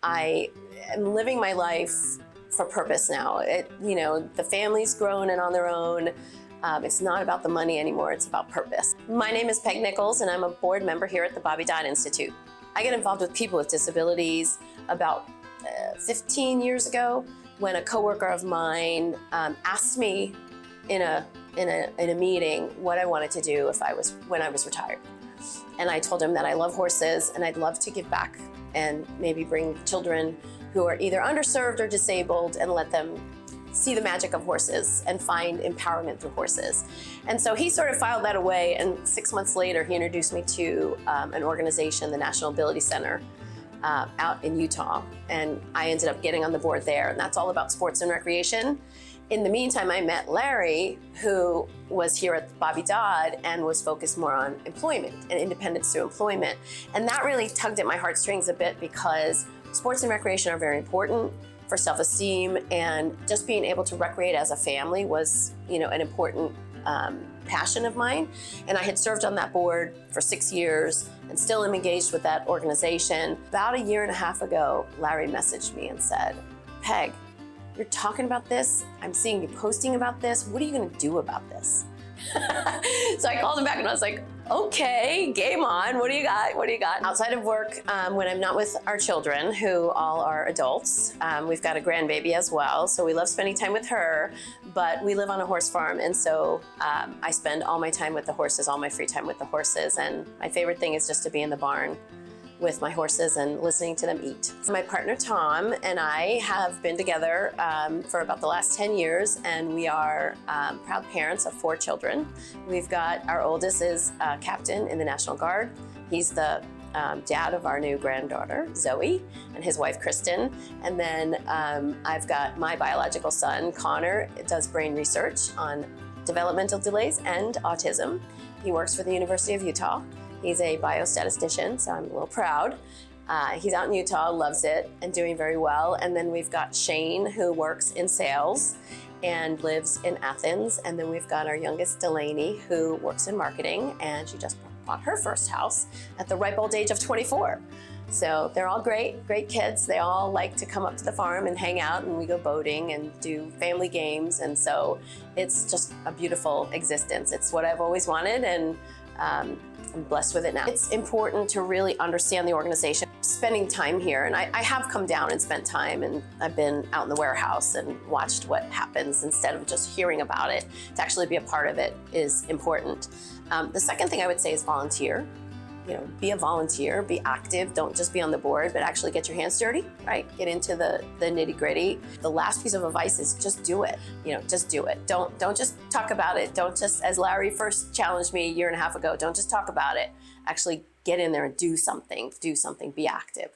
I am living my life for purpose now. The family's grown and on their own. It's not about the money anymore, it's about purpose. My name is Peg Nicholls and I'm a board member here at the Dodd Institute. I get involved with people with disabilities about 15 years ago when a coworker of mine asked me in a meeting what I wanted to do when I was retired. And I told him that I love horses and I'd love to give back and maybe bring children who are either underserved or disabled and let them see the magic of horses and find empowerment through horses. And so he sort of filed that away, and 6 months later he introduced me to an organization, the National Ability Center, out in Utah, and I ended up getting on the board there, and that's all about sports and recreation. In the meantime, I met Larry, who was here at Bobby Dodd and was focused more on employment and independence through employment. And that really tugged at my heartstrings a bit because sports and recreation are very important for self-esteem, and just being able to recreate as a family was, an important passion of mine. And I had served on that board for 6 years and still am engaged with that organization. About a year and a half ago, Larry messaged me and said, "Peg, you're talking about this. I'm seeing you posting about this. What are you gonna do about this?" So I called him back and I was like, okay, game on. What do you got? What do you got? Outside of work, when I'm not with our children, who all are adults, we've got a grandbaby as well, so we love spending time with her, but we live on a horse farm, and so I spend all my time with the horses, all my free time with the horses, and my favorite thing is just to be in the barn with my horses and listening to them eat. My partner Tom and I have been together for about the last 10 years, and we are proud parents of 4 children. We've got, our oldest is a captain in the National Guard. He's the dad of our new granddaughter, Zoe, and his wife, Kristen. And then I've got my biological son, Connor, does brain research on developmental delays and autism. He works for the University of Utah. He's a biostatistician, so I'm a little proud. He's out in Utah, loves it, and doing very well. And then we've got Shane, who works in sales and lives in Athens. And then we've got our youngest, Delaney, who works in marketing, and she just bought her first house at the ripe old age of 24. So they're all great kids. They all like to come up to the farm and hang out, and we go boating and do family games. And so it's just a beautiful existence. It's what I've always wanted, and I'm blessed with it now. It's important to really understand the organization. Spending time here, and I have come down and spent time, and I've been out in the warehouse and watched what happens instead of just hearing about it. To actually be a part of it is important. The second thing I would say is volunteer. Be a volunteer, be active, don't just be on the board, but actually get your hands dirty, right? Get into the nitty-gritty. The last piece of advice is just do it. Just do it. Don't just talk about it. Don't just, as Larry first challenged me a year and a half ago, don't just talk about it. Actually get in there and do something, be active.